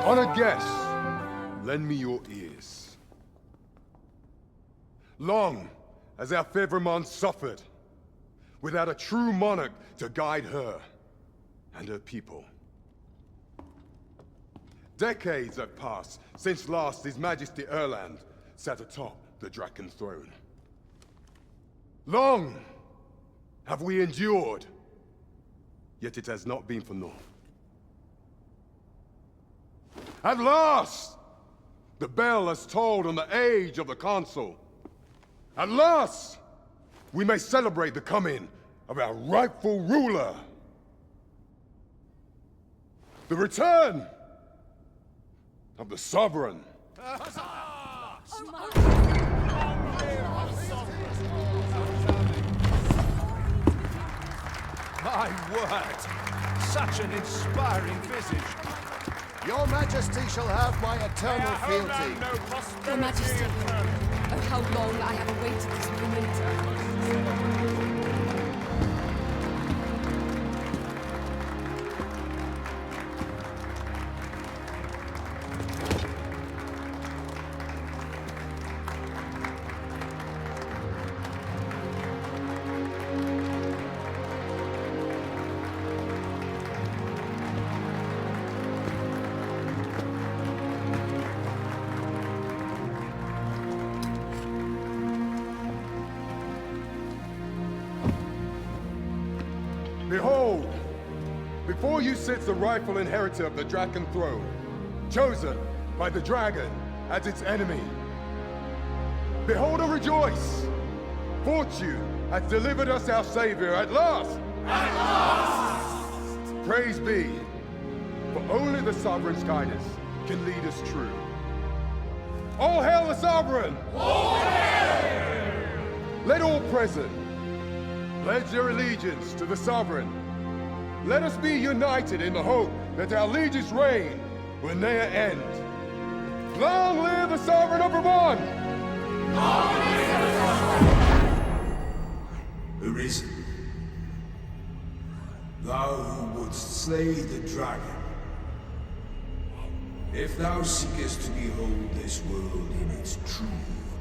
On a guess, lend me your ears. Long as our Fevrimon suffered, without a true monarch to guide her and her people. Decades have passed since last His Majesty Erland sat atop the Draken throne. Long have we endured, yet it has not been for naught. At last, the bell has tolled on the age of the console. At last, we may celebrate the coming of our rightful ruler. The return of the sovereign. My word! Such an inspiring visage. Your Majesty shall have my eternal fealty. Your Majesty, oh how long I have awaited this moment. Behold, before you sits the rightful inheritor of the Draken throne, chosen by the dragon as its enemy. Behold and rejoice! Fortune has delivered us our savior at last! At last! Praise be, for only the sovereign's guidance can lead us true. All hail the sovereign! All hail! Let all present pledge their allegiance to the sovereign. Let us be united in the hope that our liege's reign will ne'er end. Long live the sovereign of Vermont! Arisen, thou who wouldst slay the dragon, if thou seekest to behold this world in its true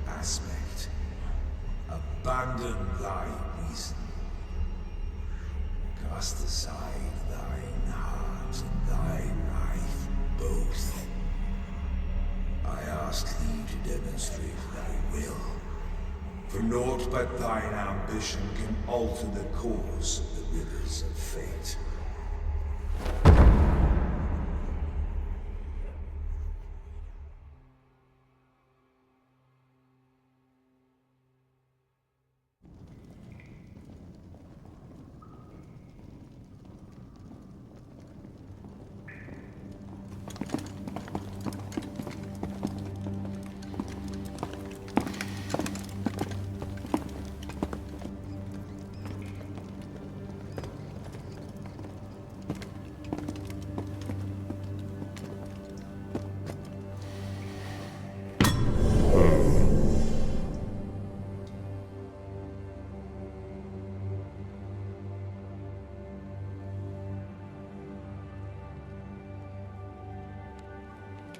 aspect, abandon thy reason. Cast aside thine heart and thy life both. I ask thee to demonstrate thy will, for naught but thine ambition can alter the course of the rivers of fate.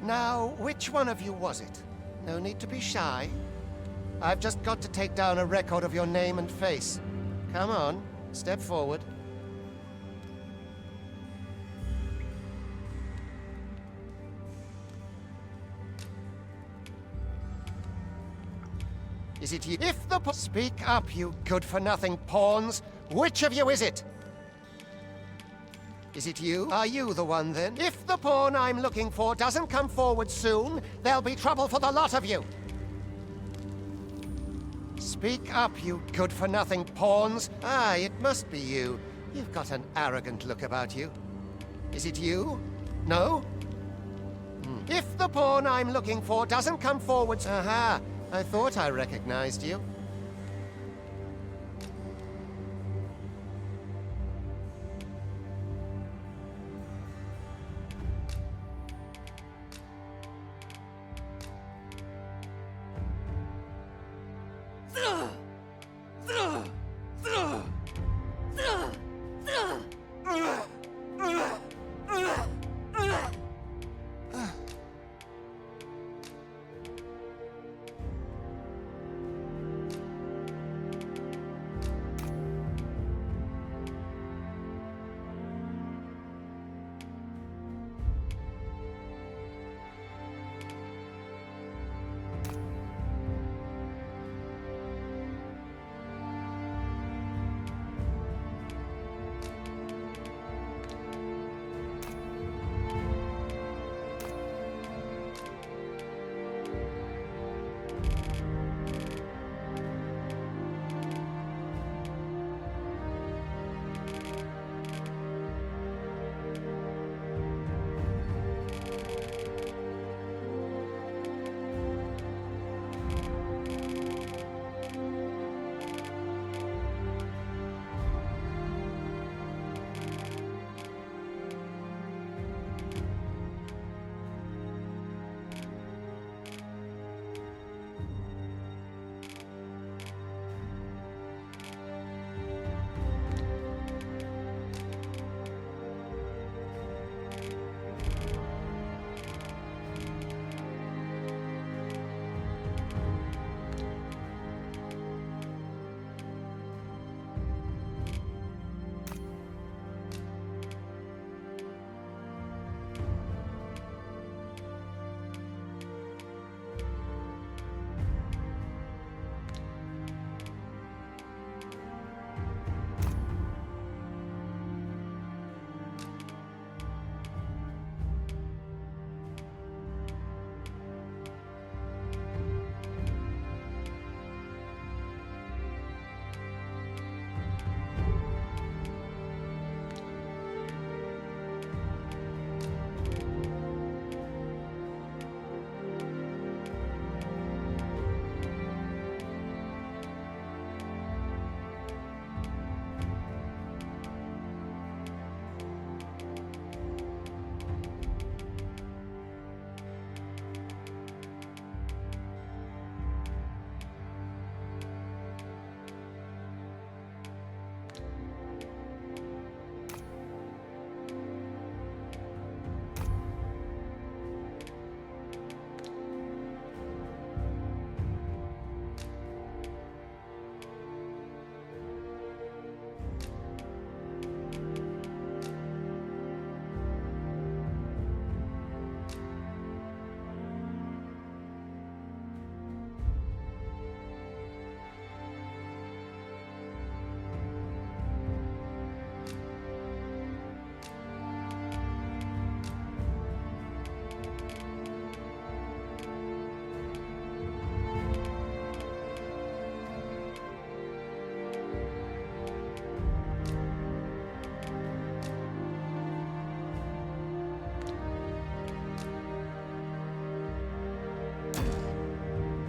Now, which one of you was it? No need to be shy. I've just got to take down a record of your name and face. Come on, step forward. Is it you? If the Speak up, you good-for-nothing pawns! Which of you is it? Is it you? Are you the one, then? If the pawn I'm looking for doesn't come forward soon, there'll be trouble for the lot of you! Speak up, you good-for-nothing pawns! Ah, it must be you. You've got an arrogant look about you. Is it you? No? If the pawn I'm looking for doesn't come forward... Aha! I thought I recognized you.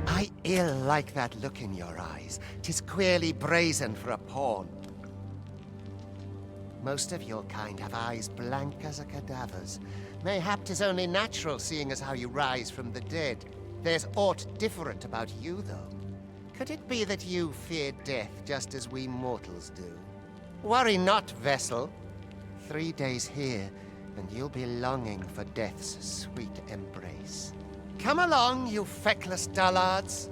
I ill like that look in your eyes. 'Tis queerly brazen for a pawn. Most of your kind have eyes blank as a cadaver's. Mayhap 'tis only natural, seeing as how you rise from the dead. There's aught different about you, though. Could it be that you fear death just as we mortals do? Worry not, vessel. 3 days here, and you'll be longing for death's sweet embrace. Come along, you feckless dullards.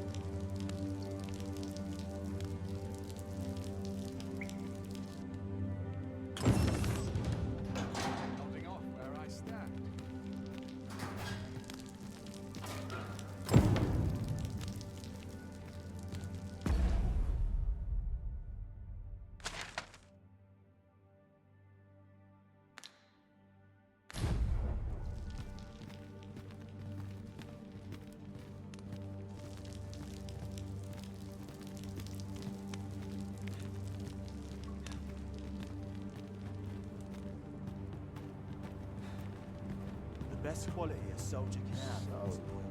Holding off where I stand. The best quality a soldier can have.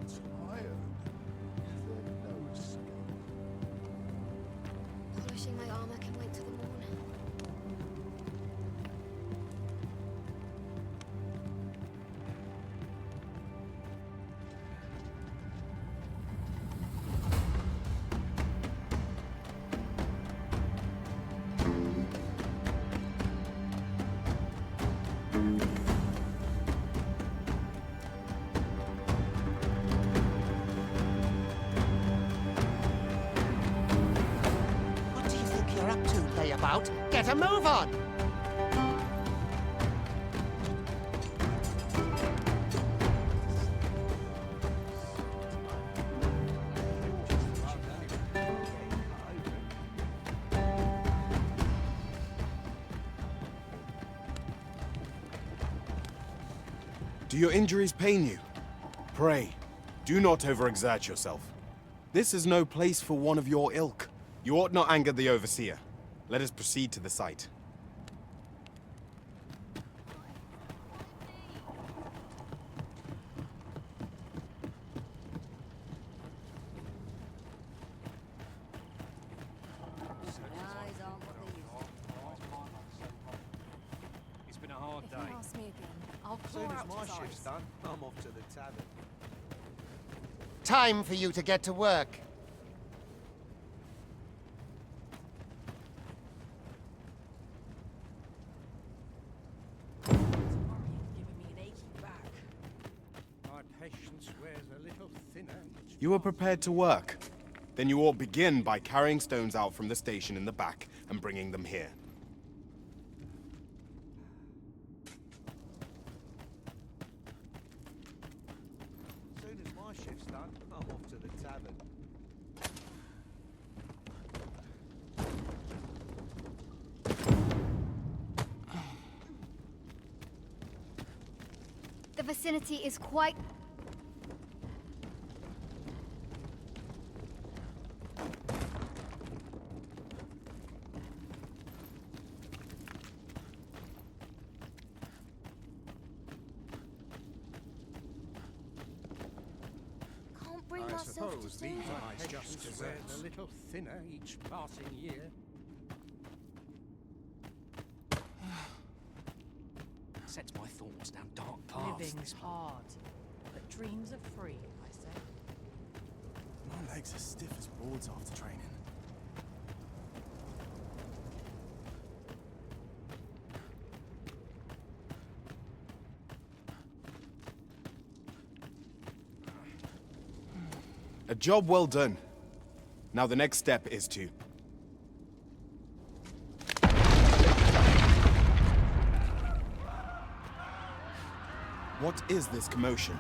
So tired. Is there no escape? Polishing my armor can wait till the morning. about, get a move on! Do your injuries pain you? Pray, do not overexert yourself. This is no place for one of your ilk. You ought not anger the Overseer. Let us proceed to the site. It's been a hard If day. you ask me again, I'll As soon claw as out my his shift's eyes. done, I'm off to the tavern. Time for you to get to work. My patience wears a little thinner. You are prepared to work. Then you ought begin by carrying stones out from the station in the back and bringing them here. As soon as my shift's done, I'm off to the tavern. The vicinity is quite... Can't bring I myself to suppose do these that. are my just desserts. A little thinner each passing year. Sets my thoughts down dark paths. Living's hard, but dreams are free, I say. My legs are stiff as boards after training. A job well done. Now the next step is to... What is this commotion?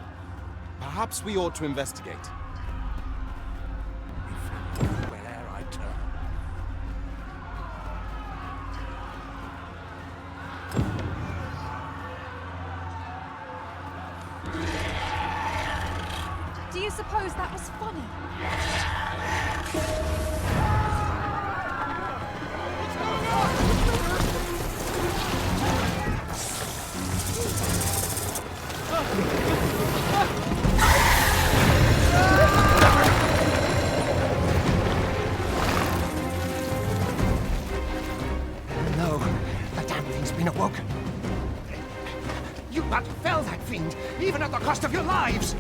Perhaps we ought to investigate. Where I turn. Do you suppose that was funny? No, the damn thing's been awoken. You but fell that fiend, even at the cost of your lives!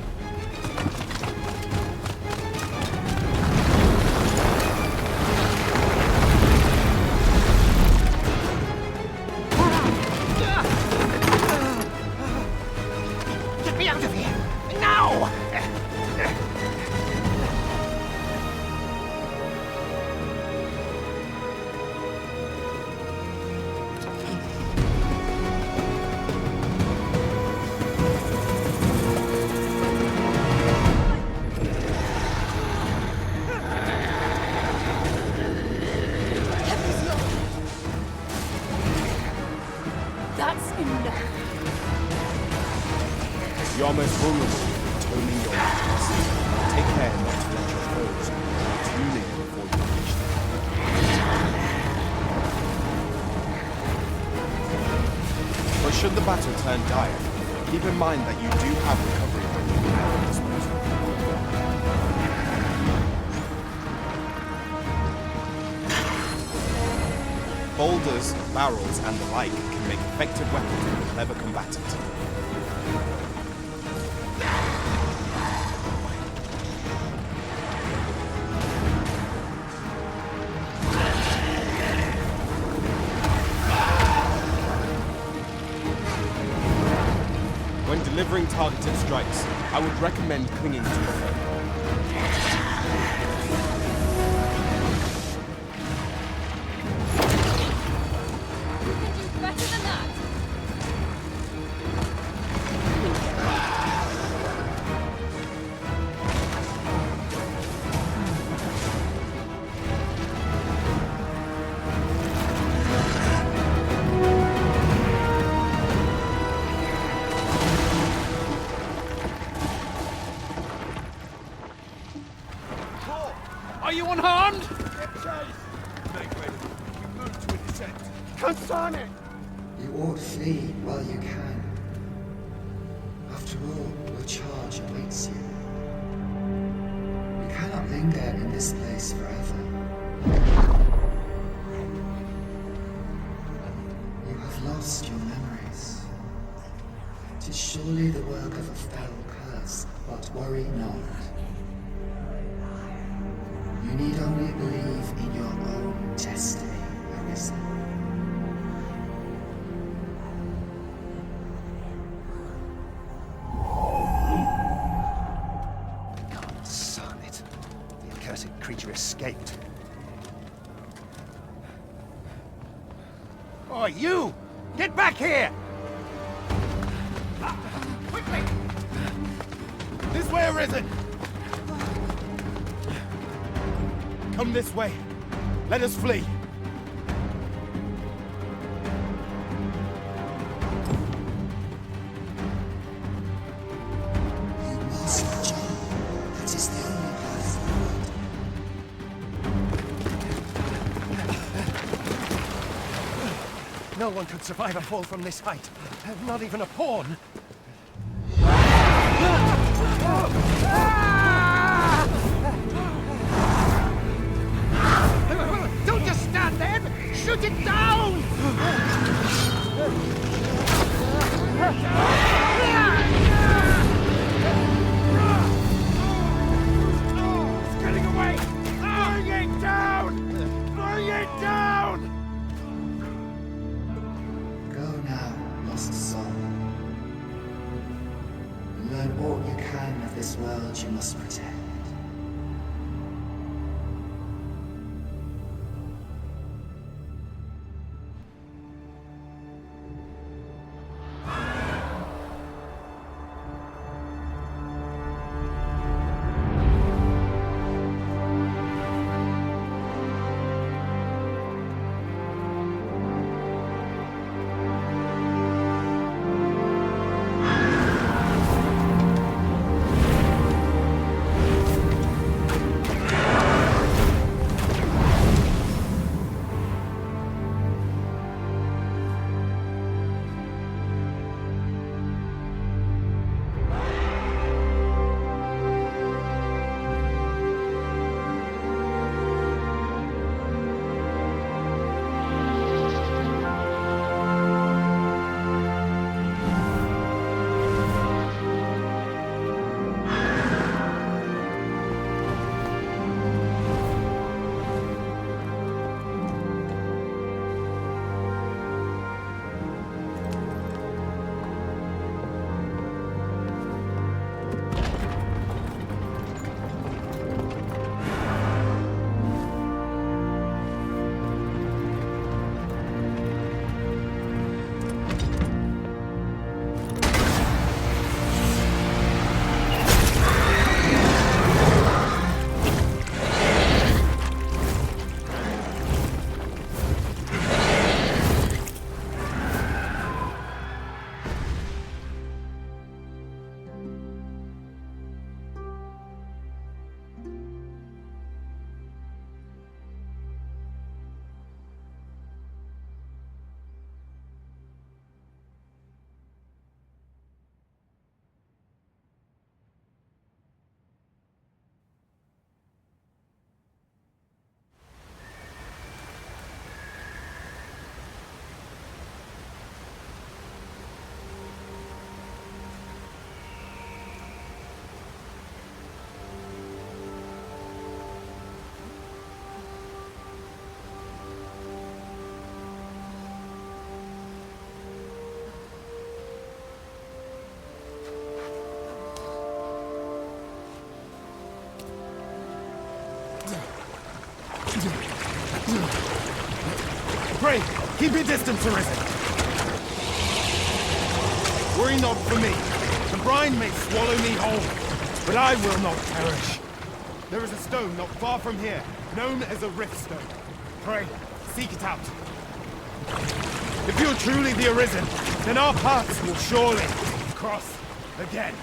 Get me out of here! Now! That's enough. You are most vulnerable in toning your weapons. Take care not to let your foes tune in before you reach them. But should the battle turn dire, keep in mind that you do have recovery equipment at your disposal. Boulders, barrels, and the like can make effective weapons for a clever combatant. When delivering targeted strikes, I would recommend clinging to your foe. Are you unharmed? Get chase! Make ready. We move to intercept. Consonic! You ought flee while you can. After all, your charge awaits you. You cannot linger in this place forever. You have lost your memories. 'Tis surely the work of a fell curse, but worry not. You need only believe in your own destiny, Arisen. Son it. The accursed creature escaped. Oh, you! Get back here! Quickly! This way, Arisen! Come this way. Let us flee. You must jump. That is the only path forward. No one could survive a fall from this height. Not even a pawn. Don't just stand there! Shoot it down! It's getting away! Bring it down! Bring it down! Go now, lost soul. Learn all you can of this world you must protect. Pray, keep your distance, Arisen. Worry not for me. The brine may swallow me whole, but I will not perish. There is a stone not far from here, known as a rift stone. Pray, seek it out. If you're truly the Arisen, then our paths will surely cross again.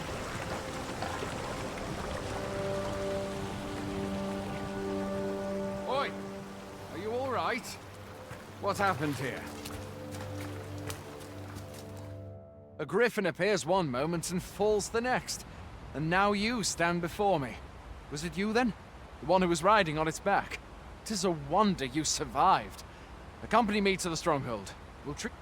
right? What happened here? A griffin appears one moment and falls the next. And now you stand before me. Was it you then? The one who was riding on its back? 'Tis a wonder you survived. Accompany me to the stronghold. We'll treat...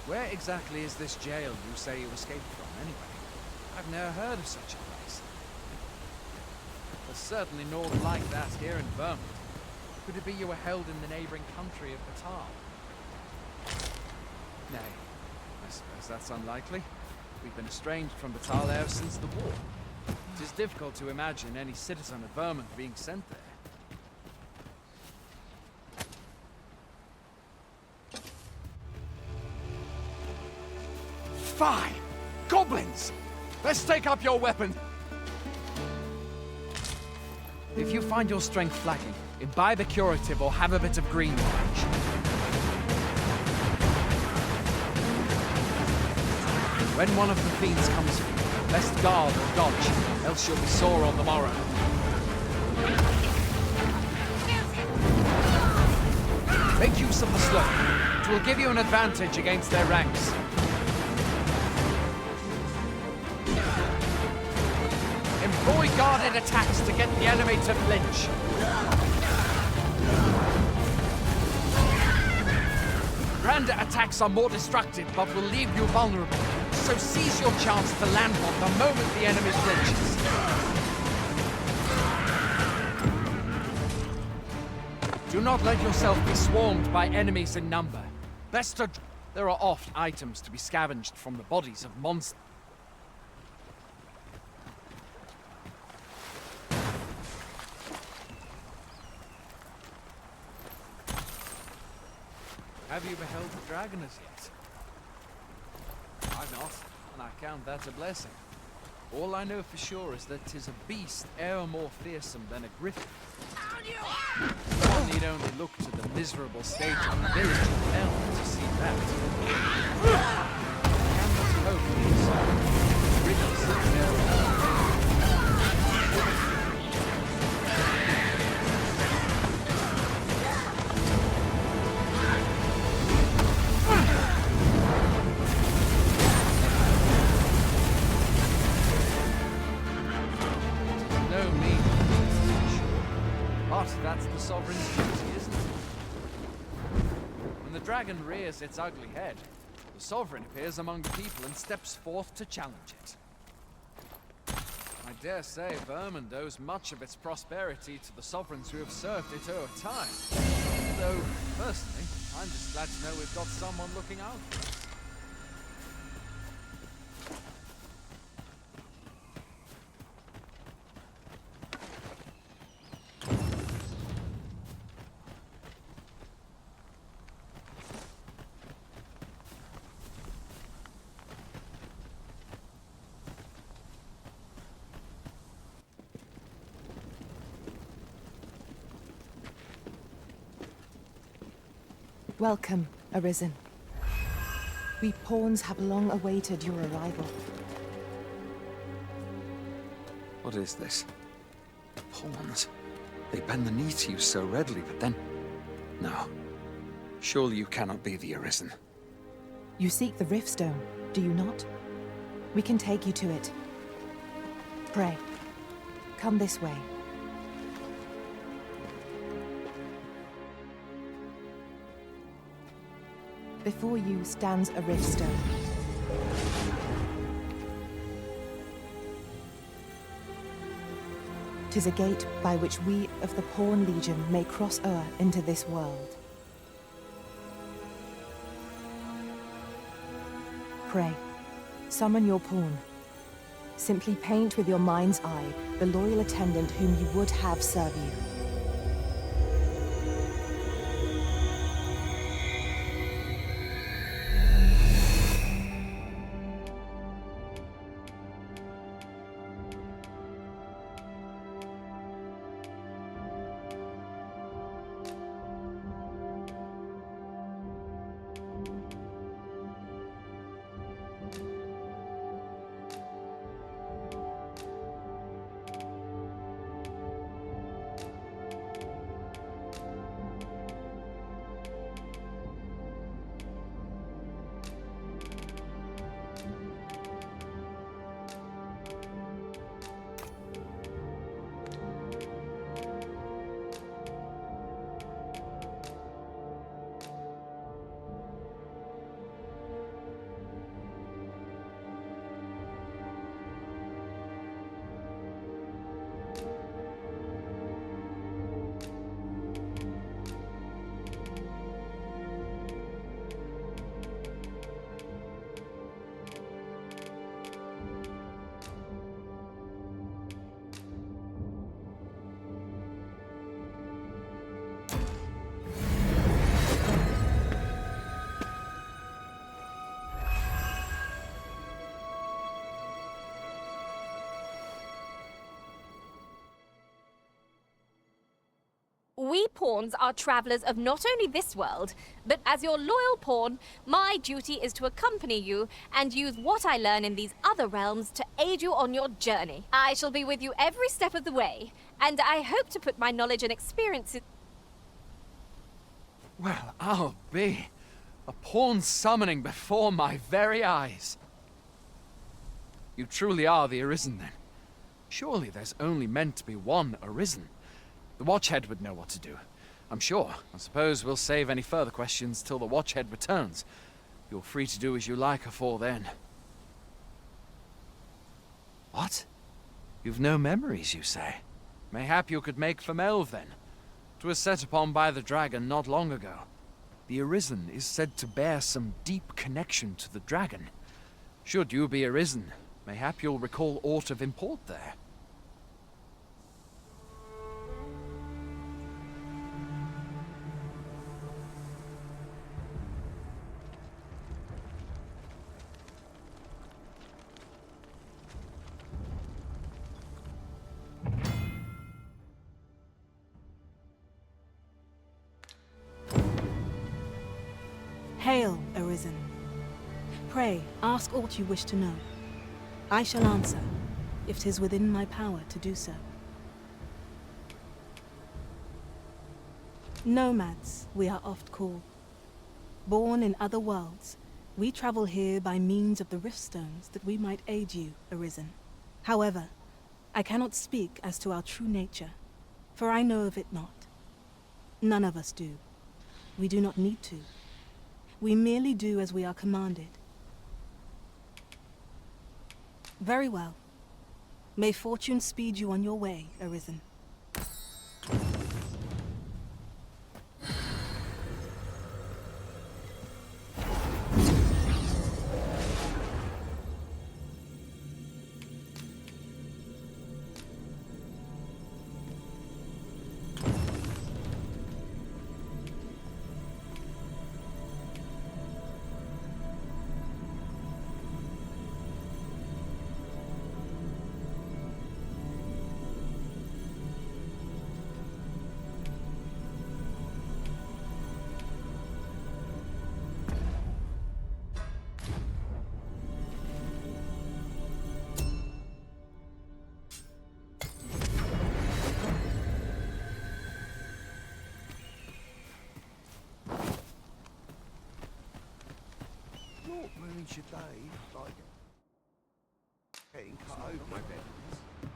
Where exactly is this jail you say you escaped from, anyway? I've never heard of such a place. There's certainly naught like that here in Vermont. Could it be you were held in the neighboring country of Batal? Nay, I suppose that's unlikely. We've been estranged from Batal ever since the war. It is difficult to imagine any citizen of Vermont being sent there. Fie! Goblins! Let's take up your weapon! If you find your strength flagging, imbibe a curative or have a bit of green orange. When one of the fiends comes for you, best guard or dodge, else you'll be sore on the morrow. Make use of the slope. It will give you an advantage against their ranks. Employ guarded attacks to get the enemy to flinch. Grander attacks are more destructive, but will leave you vulnerable. So seize your chance to land one the moment the enemy flinches. Do not let yourself be swarmed by enemies in number. Best to... There are oft items to be scavenged from the bodies of monsters. Have you beheld the dragon as yet? I've not, and I count that a blessing. All I know for sure is that 'tis a beast e'er more fearsome than a griffin. One need only look to the miserable state of the village of Elm to see that. I cannot hope these riddles of their That's the sovereign's duty, isn't it? When the dragon rears its ugly head, the sovereign appears among the people and steps forth to challenge it. I dare say Vermont owes much of its prosperity to the sovereigns who have served it o'er time. Though, personally, I'm just glad to know we've got someone looking out for us. Welcome, Arisen. We pawns have long awaited your arrival. What is this? Pawns? They bend the knee to you so readily, but then... No. Surely you cannot be the Arisen. You seek the Riftstone, do you not? We can take you to it. Pray, come this way. Before you stands a rift stone. "'Tis a gate by which we of the Pawn Legion may cross o'er into this world. Pray, summon your pawn. Simply paint with your mind's eye the loyal attendant whom you would have serve you. We pawns are travelers of not only this world, but as your loyal pawn, my duty is to accompany you and use what I learn in these other realms to aid you on your journey. I shall be with you every step of the way, and I hope to put my knowledge and experiences... Well, I'll be. A pawn summoning before my very eyes. You truly are the Arisen, then. Surely there's only meant to be one Arisen. The Watchhead would know what to do, I'm sure. I suppose we'll save any further questions till the Watchhead returns. You're free to do as you like afore then. What? You've no memories, you say? Mayhap you could make For Melve, then. 'Twas set upon by the dragon not long ago. The Arisen is said to bear some deep connection to the dragon. Should you be Arisen, mayhap you'll recall aught of import there. Hail, Arisen. Pray, ask aught you wish to know. I shall answer, if 'tis within my power to do so. Nomads, we are oft called. Born in other worlds, we travel here by means of the riftstones that we might aid you, Arisen. However, I cannot speak as to our true nature, for I know of it not. None of us do. We do not need to. We merely do as we are commanded. Very well. May fortune speed you on your way, Arisen.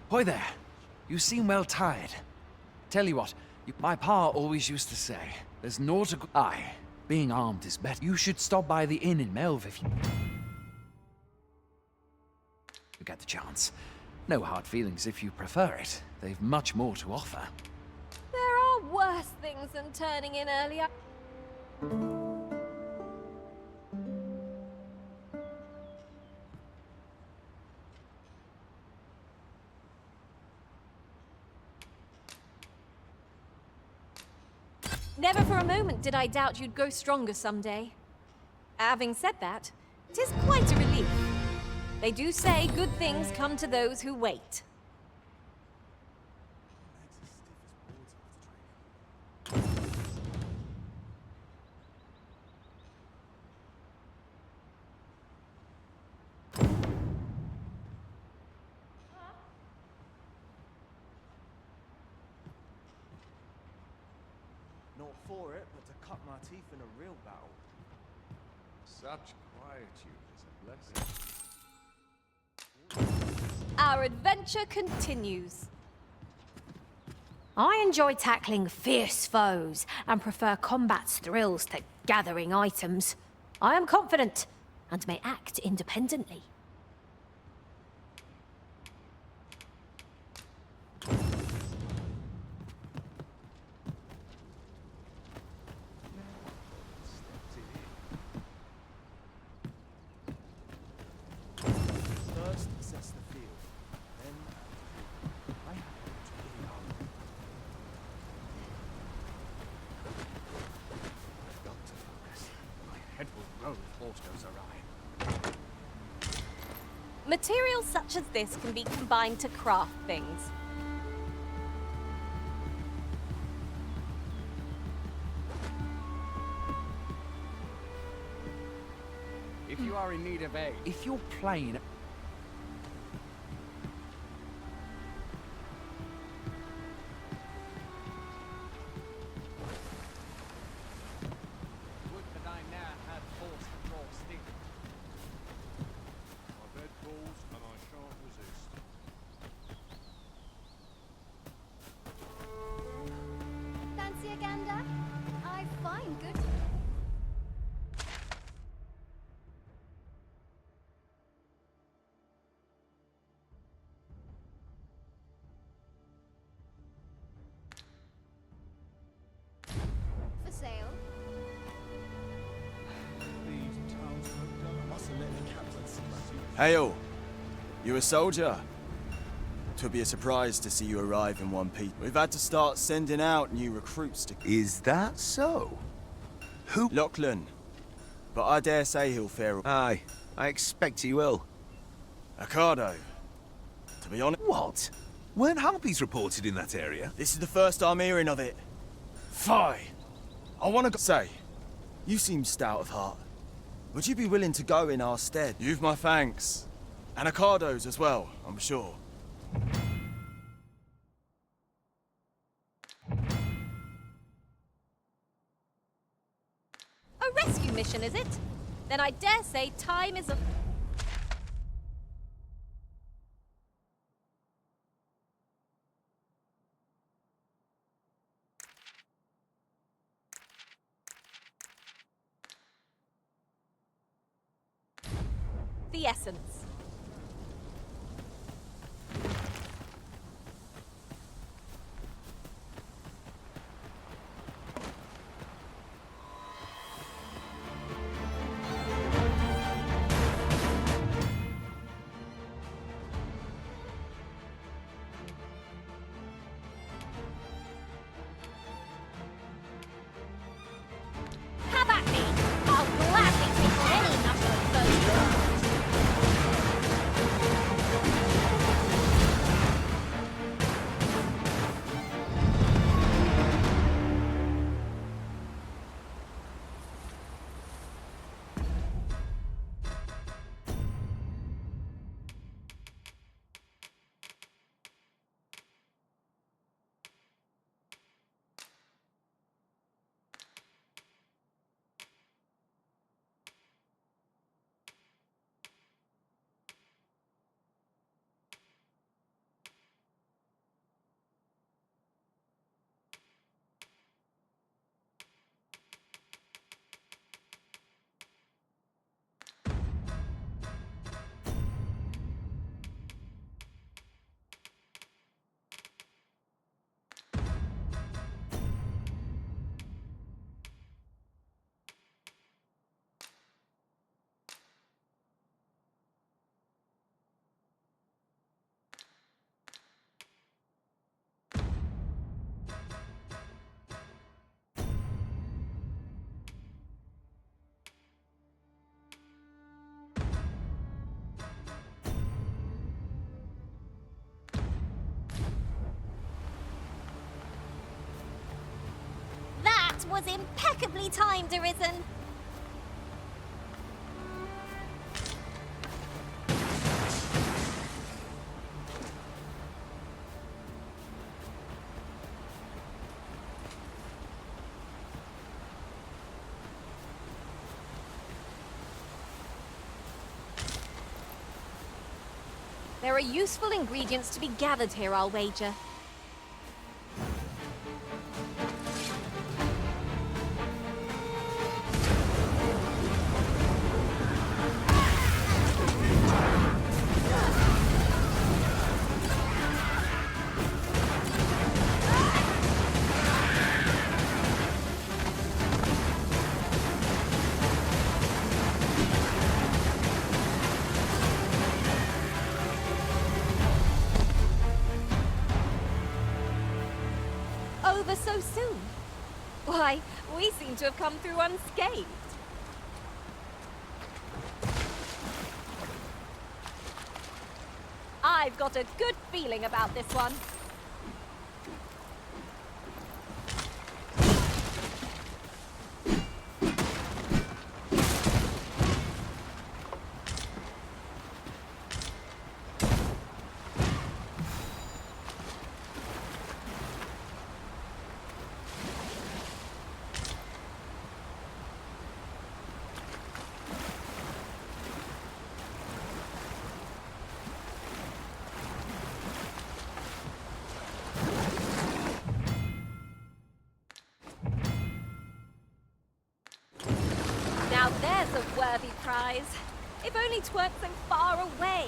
Hoy there! You seem well tired. Tell you what, my pa always used to say, there's naught aye, Being armed is better. You should stop by the inn in Melve if you get the chance. No hard feelings if you prefer it. They've much more to offer. There are worse things than turning in earlier. Never for a moment did I doubt you'd grow stronger someday. Having said that, it is quite a relief. They do say good things come to those who wait. Not for it, but to cut my teeth in a real battle. Such quietude is a blessing. Our adventure continues. I enjoy tackling fierce foes and prefer combat's thrills to gathering items. I am confident and may act independently. First, assess the field. Then, I have to get I've got to focus. My head will roll if horse goes awry. Materials such as this can be combined to craft things. If you are in need of aid, if you're playing... Would that I now had force to draw steel. My bed calls and I shan't resist. Fancy a gander? I find good. For sale. These townsfolk mustn't let the captain see my suit. Hail! You a soldier? 'Twould be a surprise to see you arrive in one piece. We've had to start sending out new recruits to... Is that so? Who? Lachlan. But I dare say he'll fare... Aye, I expect he will. Accardo. To be honest... What? Weren't harpies reported in that area? This is the first I'm hearing of it. Fie! I want to say, you seem stout of heart. Would you be willing to go in our stead? You've my thanks. And Accardo's as well, I'm sure. A rescue mission, is it? Then I dare say time is of... the essence. Have at me! I'll gladly take on any number of foes. That was impeccably timed, Arisen. There are useful ingredients to be gathered here, I'll wager. Over so soon? Why, we seem to have come through unscathed. I've got a good feeling about this one. Now there's a worthy prize. If only 'tweren't so far away.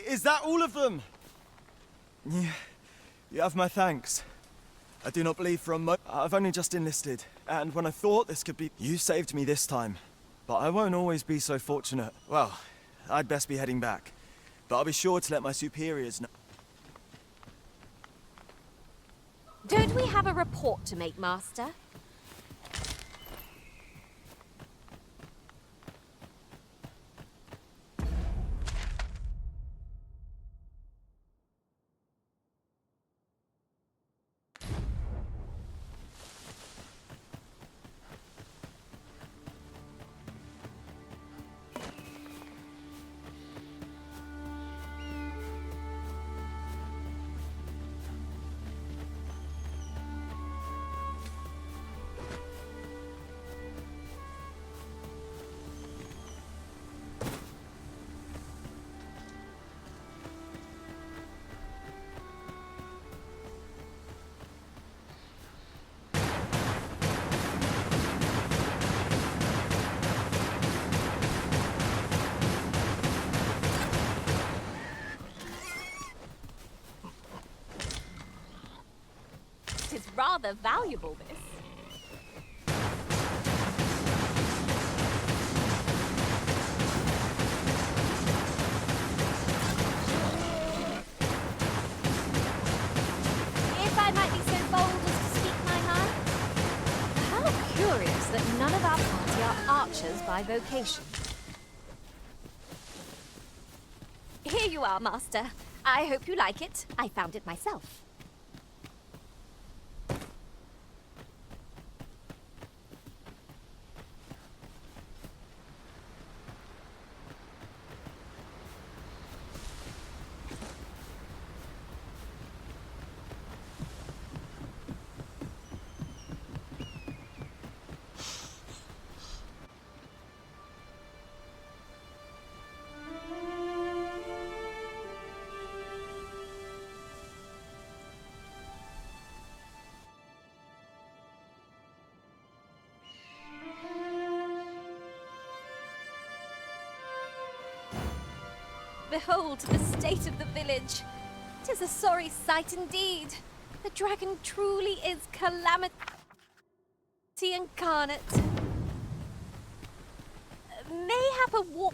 Is that all of them? Yeah, you have my thanks. I do not believe for a moment. I've only just enlisted, and when I thought this could be... You saved me this time, but I won't always be so fortunate. Well, I'd best be heading back, but I'll be sure to let my superiors know. Don't we have a report to make, Master? rather valuable, this. If I might be so bold as to speak my mind. How curious that none of our party are archers by vocation. Here you are, Master. I hope you like it. I found it myself. Behold the state of the village. 'Tis a sorry sight indeed. The dragon truly is calamity incarnate. Mayhap a war...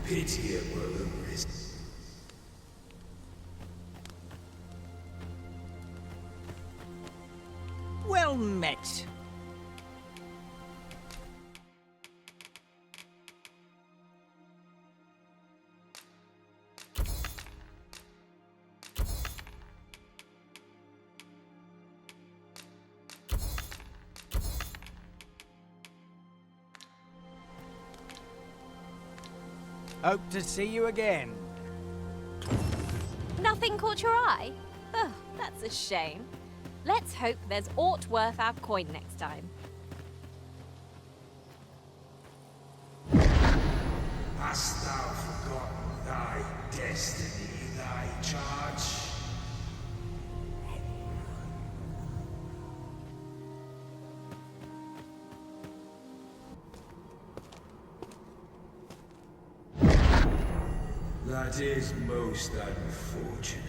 Pity it were the risk. Well met. Hope to see you again. Nothing caught your eye? Oh, that's a shame. Let's hope there's aught worth our coin next time. Hast thou forgotten thy destiny, thy charge? That is most unfortunate.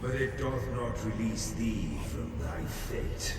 But it doth not release thee from thy fate.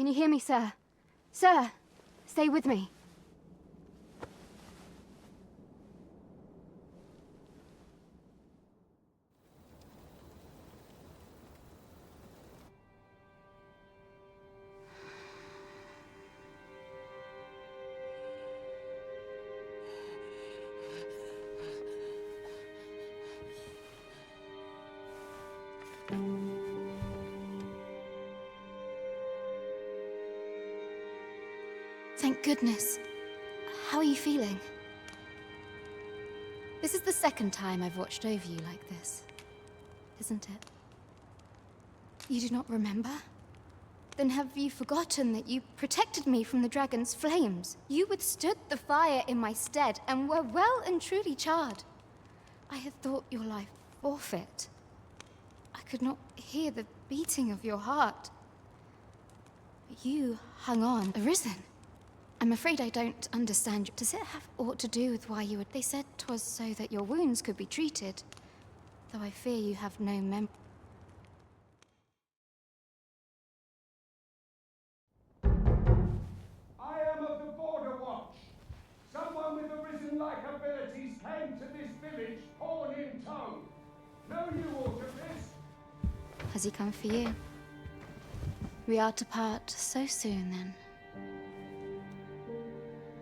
Can you hear me, sir? Sir, stay with me. Thank goodness. How are you feeling? This is the second time I've watched over you like this, isn't it? You do not remember? Then have you forgotten that you protected me from the dragon's flames? You withstood the fire in my stead and were well and truly charred. I had thought your life forfeit. I could not hear the beating of your heart. But you hung on, arisen. I'm afraid I don't understand you. Does it have aught to do with why you would... They said 'twas so that your wounds could be treated, though I fear you have no memory. I am of the Border Watch. Someone with arisen-like abilities came to this village, horn in tow. Know you aught of this? Has he come for you? We are to part so soon, then.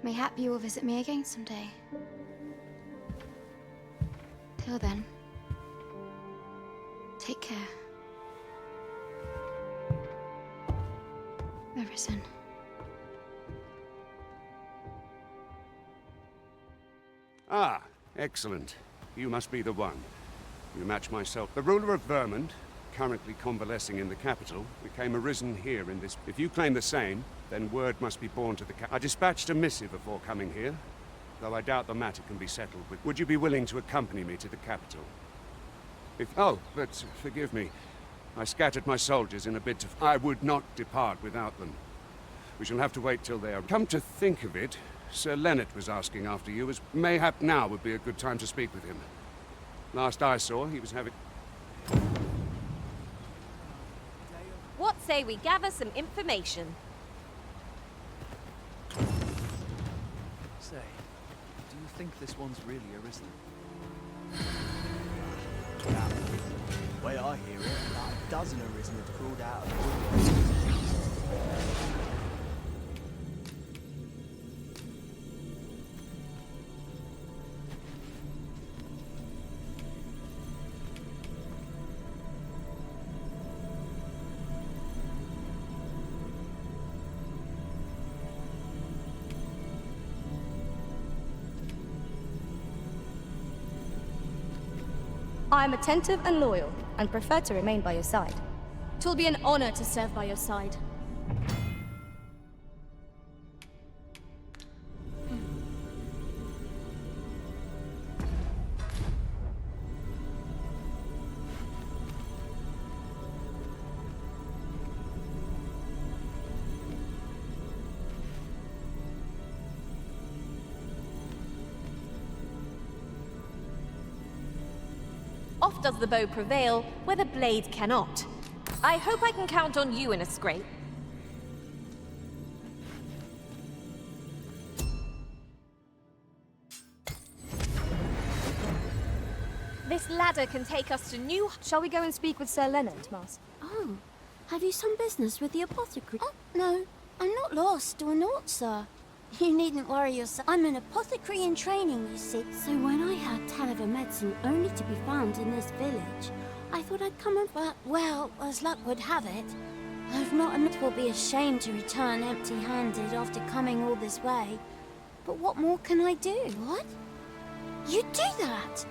Mayhap you will visit me again someday. Till then, take care. Arisen. Ah, excellent. You must be the one. You match myself. The ruler of Vermont, currently convalescing in the capital, became arisen here in this... If you claim the same, then word must be borne to the I dispatched a missive before coming here, though I doubt the matter can be settled with... Would you be willing to accompany me to the capital? Oh, but forgive me. I scattered my soldiers in a bid to... I would not depart without them. We shall have to wait till they are... Come to think of it, Sir Lennart was asking after you, as mayhap now would be a good time to speak with him. Last I saw, he was having... What say we gather some information? Say, do you think this one's really arisen? Yeah. The way I hear it, about a dozen arisen have crawled out of the woodwork. I'm attentive and loyal, and prefer to remain by your side. 'Twill be an honor to serve by your side. Oft does the bow prevail where the blade cannot. I hope I can count on you in a scrape. This ladder can take us to new... Shall we go and speak with Sir Lennart, Master? Oh, have you some business with the apothecary? Oh, no, I'm not lost or naught, sir. You needn't worry yourself. I'm an apothecary in training, you see. So when I heard tell of a medicine only to be found in this village, I thought I'd come and... But, well, as luck would have it, I've not admit it will be a shame to return empty-handed after coming all this way. But what more can I do? What? You'd do that?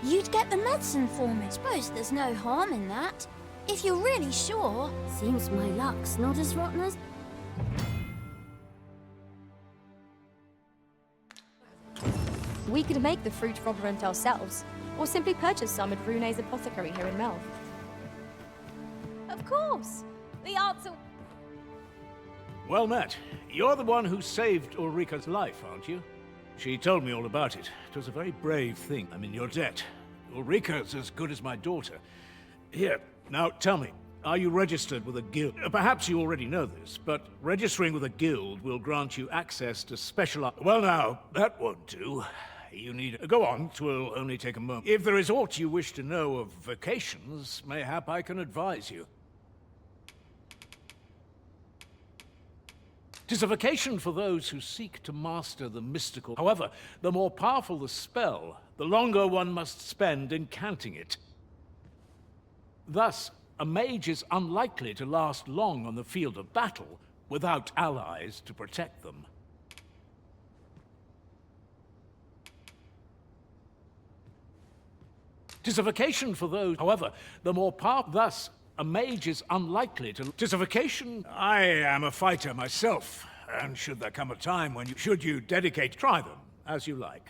You'd get the medicine for me. Suppose there's no harm in that. If you're really sure. Seems my luck's not as rotten as... We could make the fruit Roborant ourselves, or simply purchase some at Rune's apothecary here in Melve. Of course! The answer... Well met. You're the one who saved Ulrika's life, aren't you? She told me all about it. It was a very brave thing. I'm in your debt. Ulrika's as good as my daughter. Here, now tell me, Are you registered with a guild? Perhaps you already know this, but registering with a guild will grant you access to specialized... Well now, that won't do. You need... Go on, 'twill only take a moment. If there is aught you wish to know of vacations, mayhap I can advise you. 'Tis a vacation for those who seek to master the mystical. However, the more powerful the spell, the longer one must spend incanting it. Thus, a mage is unlikely to last long on the field of battle without allies to protect them. Tis a vacation for those, however, the more powerful. Thus, a mage is unlikely to... 'Tis a vacation. I am a fighter myself, and should there come a time when you... Should you dedicate... Try them, as you like.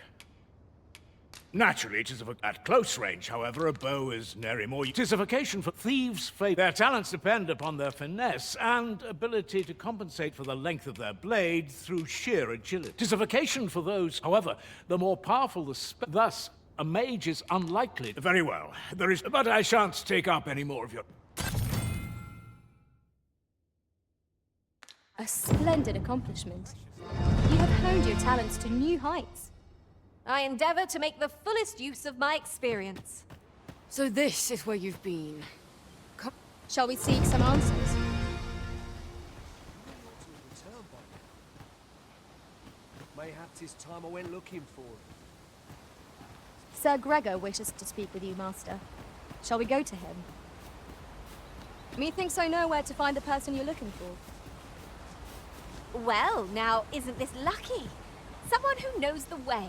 Naturally, 'tis a... At close range, however, a bow is nary more... 'Tis a vacation for thieves' fate. Their talents depend upon their finesse and ability to compensate for the length of their blade through sheer agility. 'Tis a vacation for those, however, the more powerful the spell... Thus, a mage is unlikely... Very well, there is... But I shan't take up any more of your... A splendid accomplishment. You have honed your talents to new heights. I endeavor to make the fullest use of my experience. So this is where you've been. Shall we seek some answers? Mayhap 'tis time I went looking for it. Sir Gregor wishes to speak with you, Master. Shall we go to him? Methinks I know where to find the person you're looking for. Well, now, isn't this lucky? Someone who knows the way.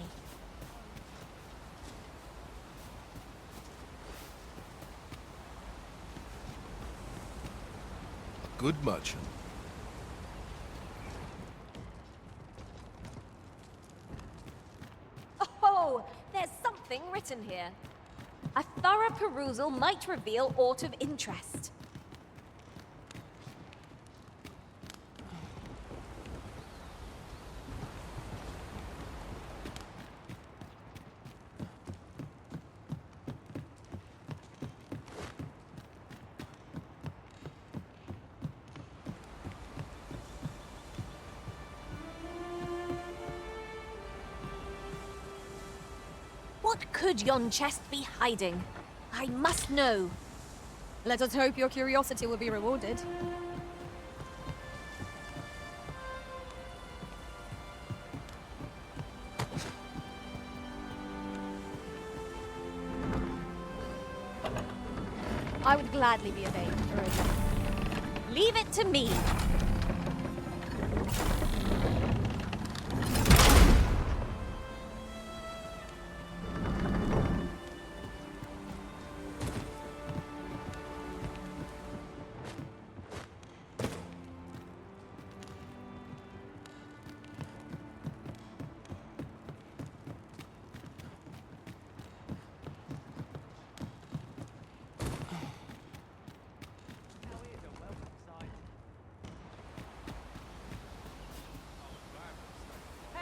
Good merchant. Oh, there's something written here. A thorough perusal might reveal aught of interest. What could yon chest be hiding? I must know. Let us hope your curiosity will be rewarded. I would gladly be obeyed, Arisa. Leave it to me.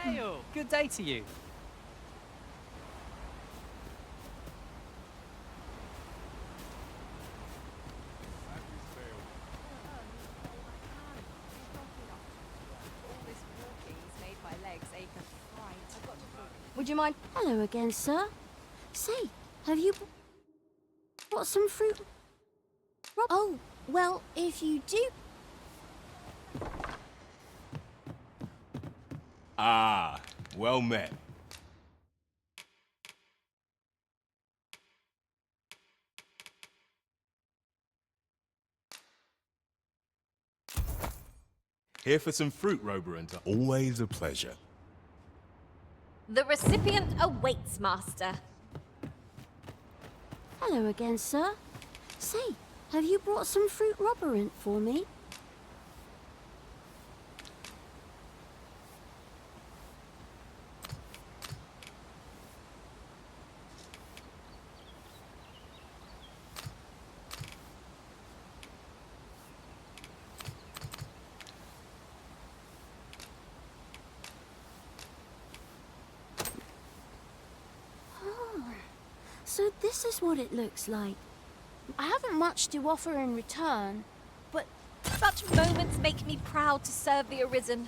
Hail! Good day to you. Would you mind? Hello again, sir. Say, have you brought some fruit? Oh, well, if you do... Ah, well met. Here for some fruit, Roborant. Always a pleasure. The recipient awaits, Master. Hello again, sir. Say, have you brought some fruit Roborant for me? So this is what it looks like. I haven't much to offer in return, but such moments make me proud to serve the Arisen.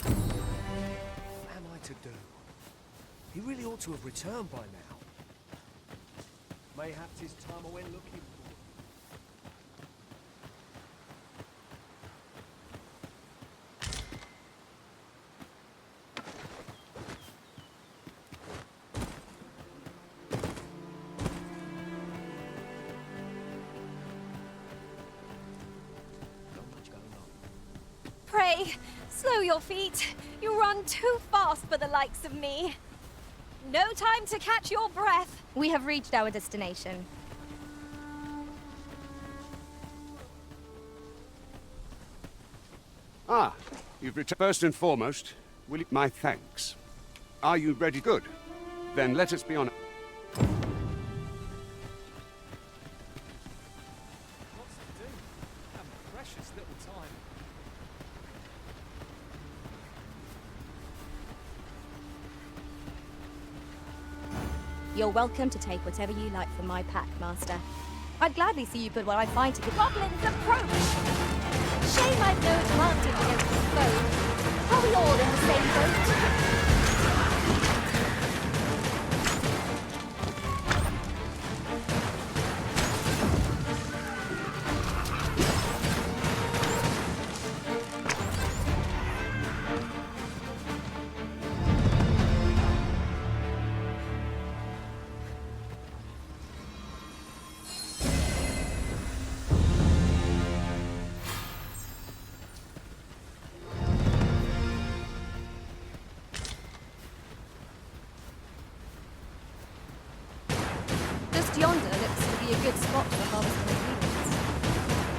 What am I to do? He really ought to have returned by now. Mayhaps his time I went looking for. Pray, slow your feet. You run too fast for the likes of me. No time to catch your breath. We have reached our destination. Ah, you've returned. First and foremost, will you... my thanks. Are you ready? Good. Then let us be on... Precious little time. You're welcome to take whatever you like from my pack, Master. I'd gladly see you put what I find to good. Goblins approach! Shame I've no advantage against the foe. Are we all in the same boat? Yonder looks to be a good spot for harvesting ingredients.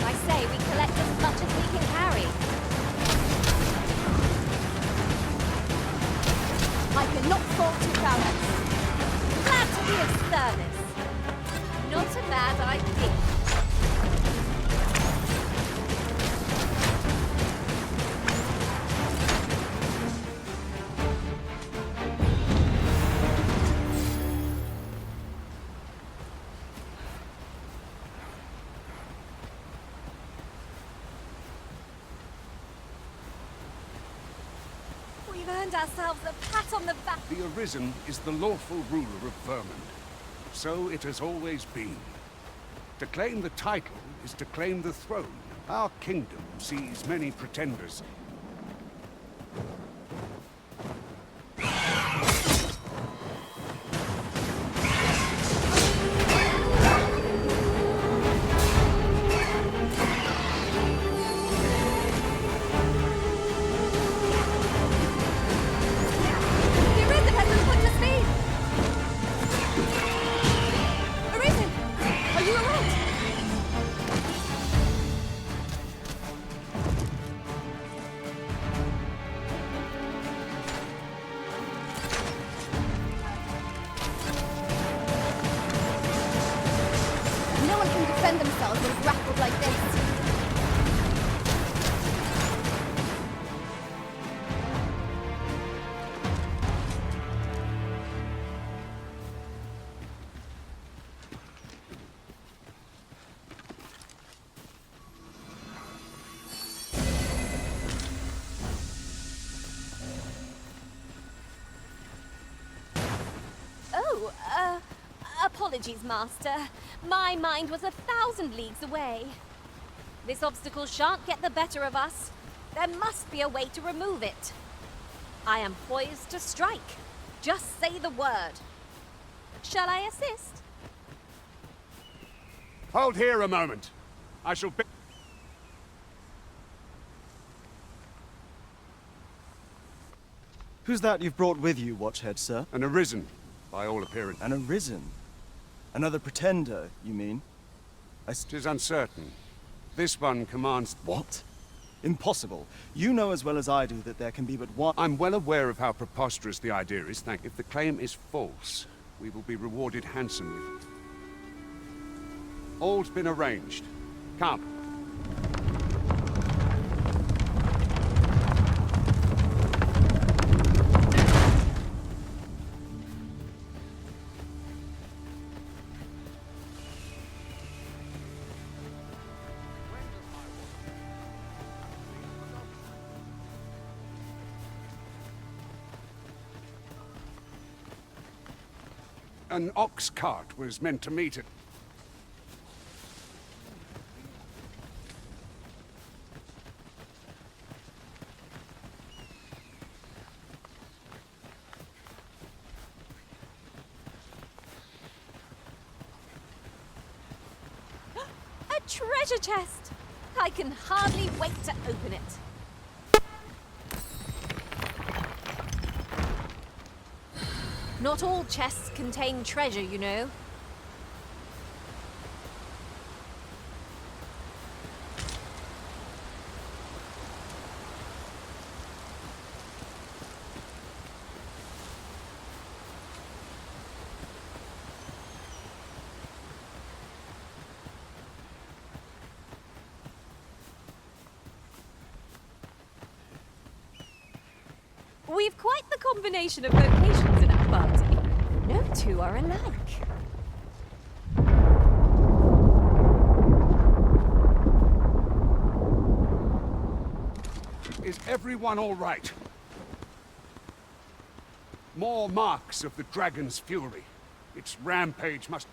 I say we collect as much as we can carry. I cannot fault your prowess. Glad to be of service. Not a bad idea. Ourselves a pat on the back. The Arisen is the lawful ruler of Vermund. So it has always been. To claim the title is to claim the throne. Our kingdom sees many pretenders. Apologies, Master. My mind was 1,000 leagues away. This obstacle shan't get the better of us. There must be a way to remove it. I am poised to strike. Just say the word. Shall I assist? Hold here a moment. I shall be... Who's that you've brought with you, Watchhead, sir? An Arisen, by all appearance. An Arisen? Another pretender, you mean? It is uncertain. This one commands... What? Impossible. You know as well as I do that there can be but one... I'm well aware of how preposterous the idea is, thank you. If the claim is false, we will be rewarded handsomely. All's been arranged. Come. An ox cart was meant to meet it. A treasure chest! I can hardly wait to open it. Not all chests contain treasure, you know. We've quite the combination of vocations in our party. No two are alike. Is everyone all right? More marks of the dragon's fury. Its rampage must...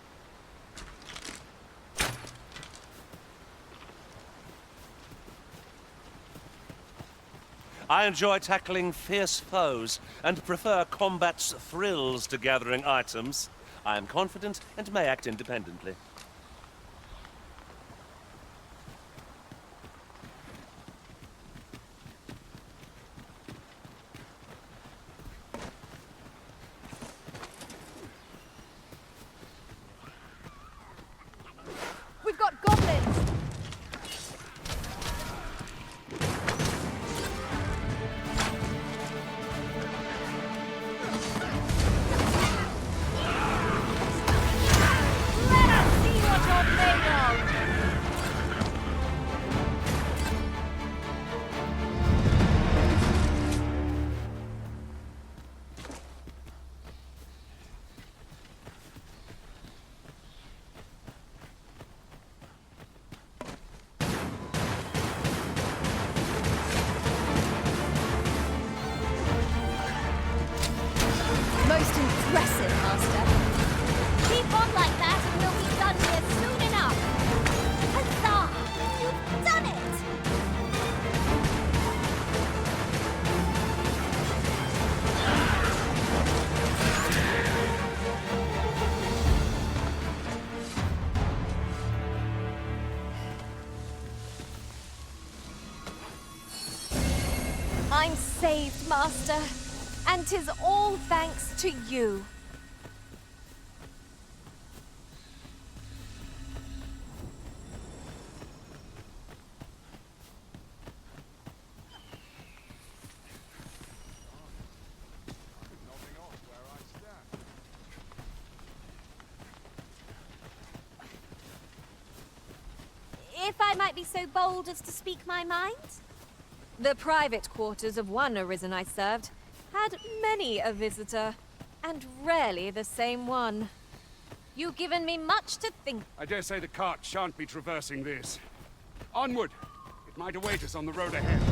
I enjoy tackling fierce foes, and prefer combat's thrills to gathering items. I am confident and may act independently. We've got goblins! Most impressive, Master. Keep on like that and we'll be done here soon enough. Huzzah! You've done it! I'm saved, Master. And 'tis all thanks to you. If I might be so bold as to speak my mind? The private quarters of one Arisen I served had many a visitor, and rarely the same one. You've given me much to think. I dare say the cart shan't be traversing this. Onward! It might await us on the road ahead.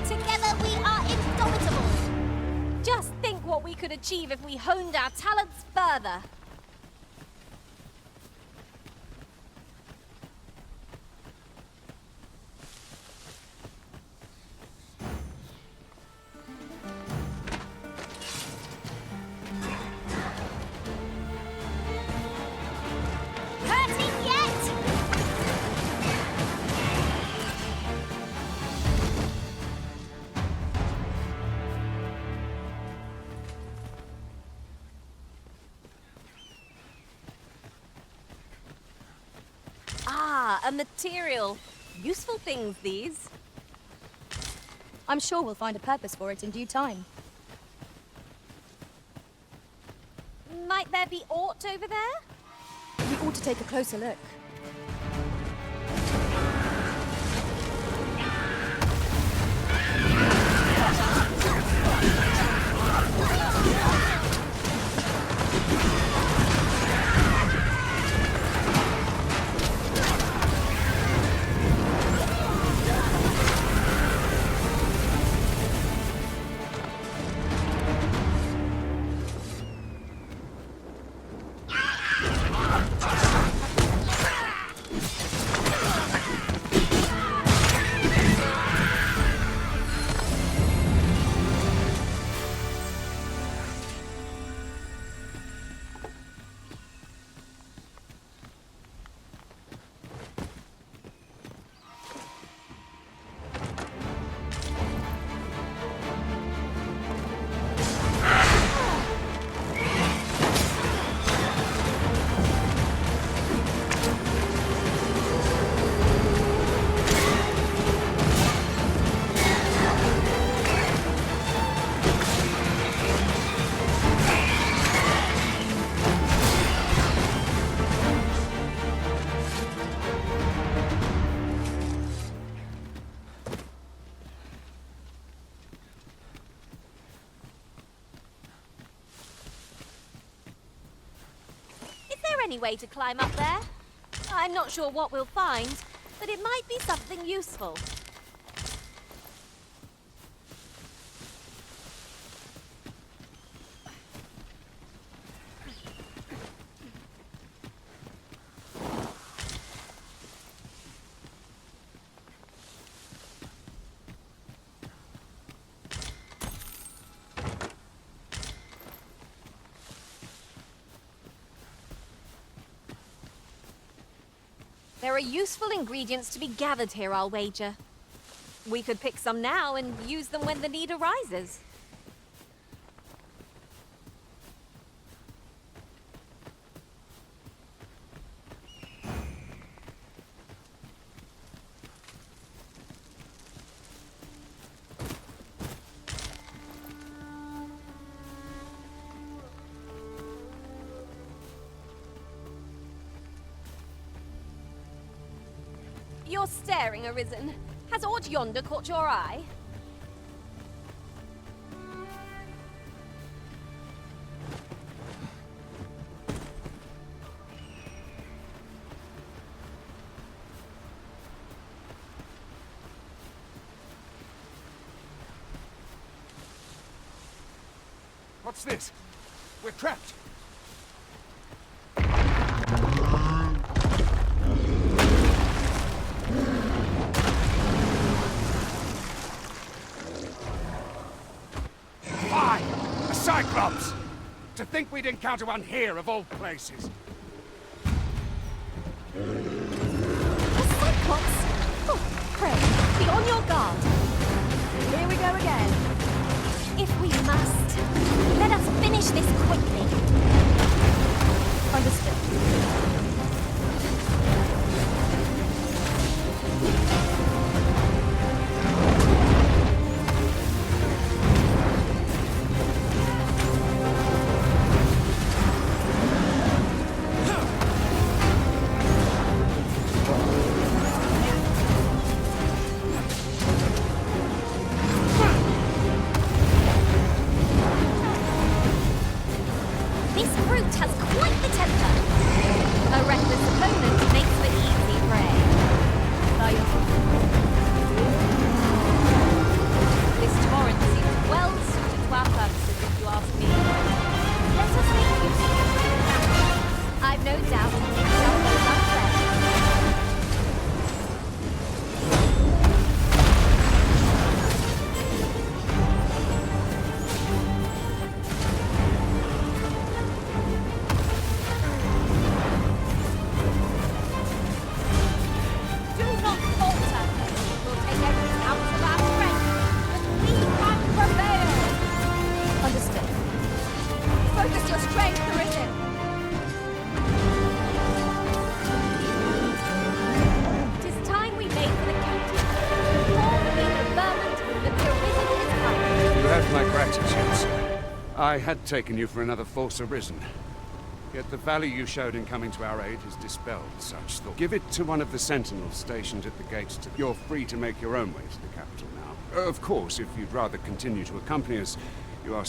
Together we are indomitable. Just think what we could achieve if we honed our talents further. Hurting yet? Ah, a material. Useful things, these. I'm sure we'll find a purpose for it in due time. Might there be aught over there? We ought to take a closer look. Any way to climb up there? I'm not sure what we'll find, but it might be something useful. There are useful ingredients to be gathered here, I'll wager. We could pick some now and use them when the need arises. You're staring, Arisen. Has aught yonder caught your eye? What's this? We're trapped! A Cyclops! To think we'd encounter one here, of all places. A Cyclops? Oh, pray, be on your guard. Here we go again. If we must, let us finish this quickly. Understood. I had taken you for another false Arisen. Yet the value you showed in coming to our aid has dispelled such thought. Give it to one of the sentinels stationed at the gates. You're free to make your own way to the capital now. Of course, if you'd rather continue to accompany us, You are...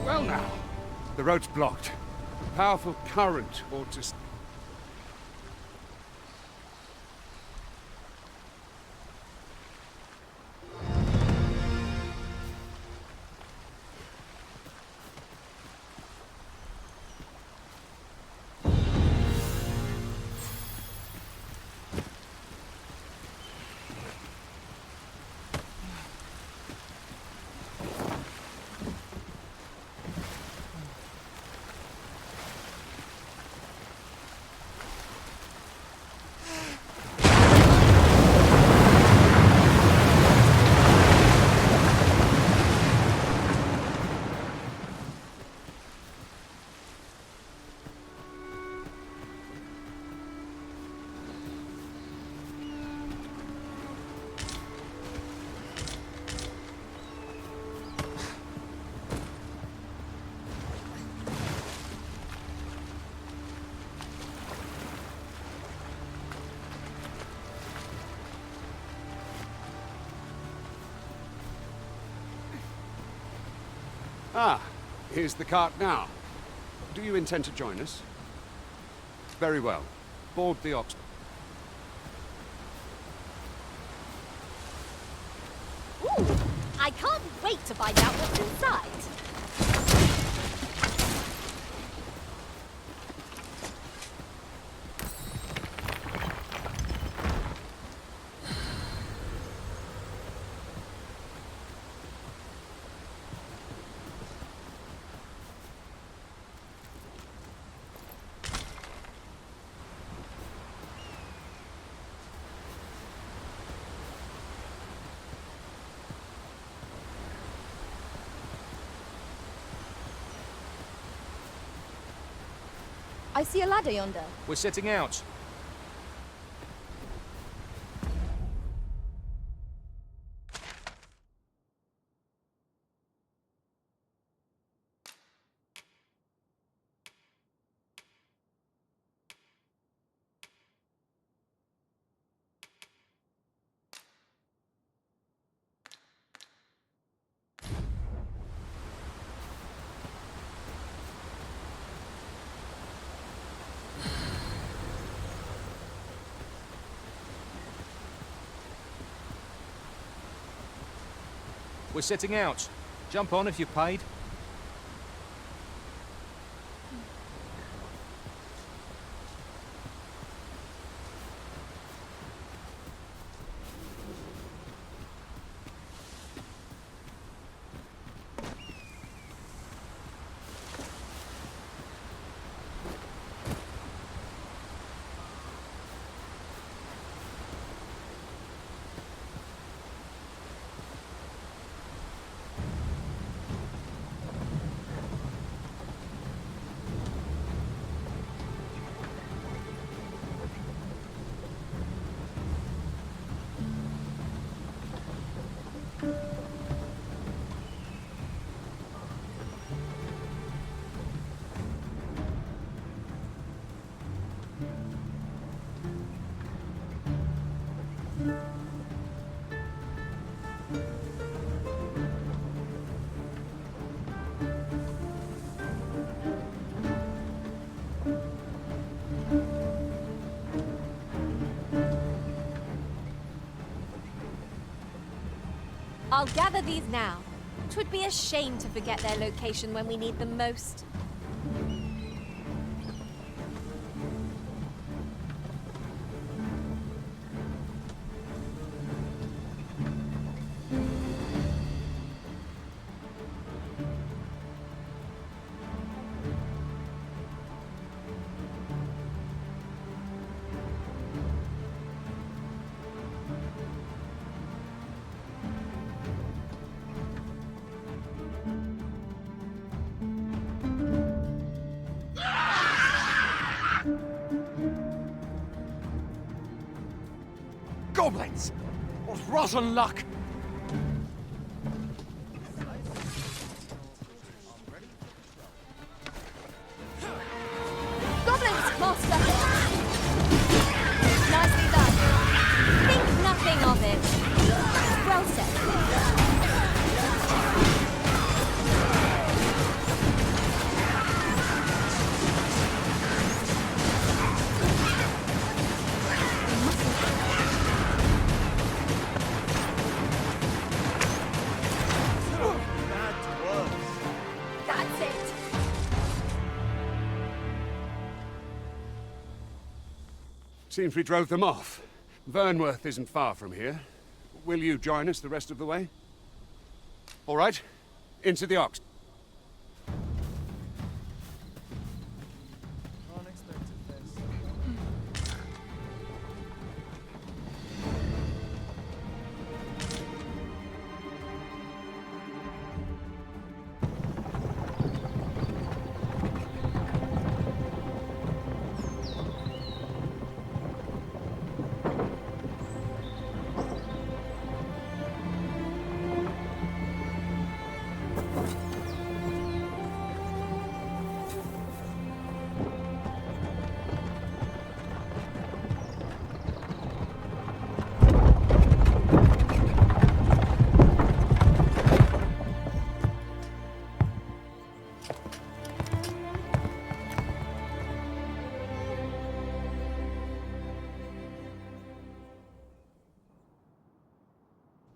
Well now, the road's blocked. A powerful current ought to... Ah, here's the cart now. Do you intend to join us? Very well. Board the ox. Ooh, I can't wait to find out what's inside. I see a ladder yonder. We're setting out. We're setting out. Jump on if you're paid. I'll gather these now. 'Twould be a shame to forget their location when we need them most. Goblins! What rotten luck! Goblins, master! Nicely done. Think nothing of it. Well said. Seems we drove them off. Vernworth isn't far from here. Will you join us the rest of the way? All right, into the Ox.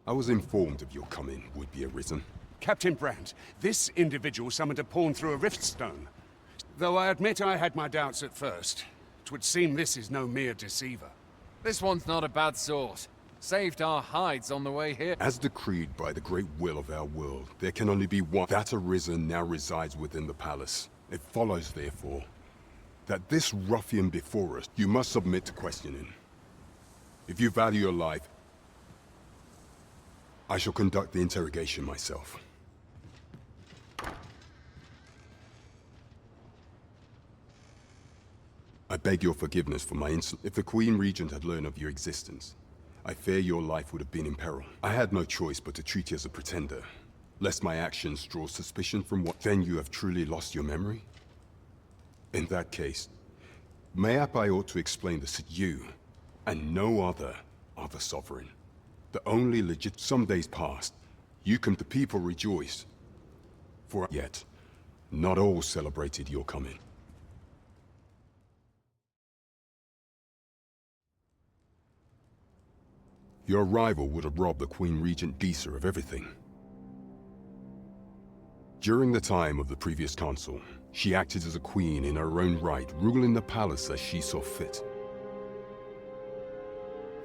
I was informed of your coming would be arisen. Captain Brandt, this individual summoned a pawn through a rift stone. Though I admit I had my doubts at first, it would seem this is no mere deceiver. This one's not a bad sort. Saved our hides on the way here. As decreed by the great will of our world, there can only be one. That arisen now resides within the palace. It follows, therefore, that this ruffian before us, you must submit to questioning. If you value your life, I shall conduct the interrogation myself. I beg your forgiveness for my insolence. If the Queen Regent had learned of your existence, I fear your life would have been in peril. I had no choice but to treat you as a pretender, lest my actions draw suspicion from what... Then you have truly lost your memory? In that case, mayhap I ought to explain this to you, and no other, are the sovereign. The only legit... Some days passed. You the people rejoiced. For yet, not all celebrated your coming. Your arrival would have robbed the Queen Regent Disa of everything. During the time of the previous consul, she acted as a queen in her own right, ruling the palace as she saw fit.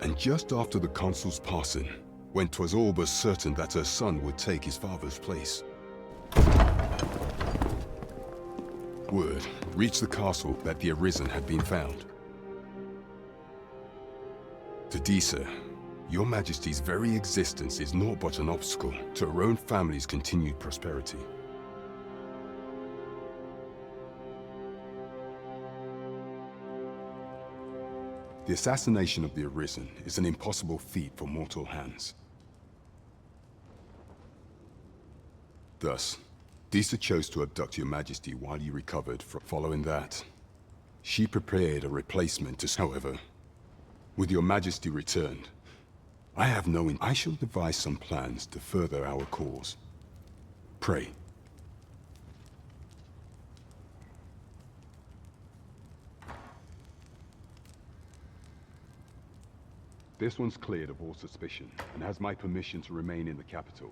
And just after the consul's passing, when 'twas all but certain that her son would take his father's place, word reached the castle that the Arisen had been found. To Disa, your Majesty's very existence is naught but an obstacle to her own family's continued prosperity. The assassination of the Arisen is an impossible feat for mortal hands. Thus, Disa chose to abduct your Majesty while you recovered from... Following that, she prepared a replacement to... However, with your Majesty returned, I have no... I shall devise some plans to further our cause. Pray. This one's cleared of all suspicion, and has my permission to remain in the capital.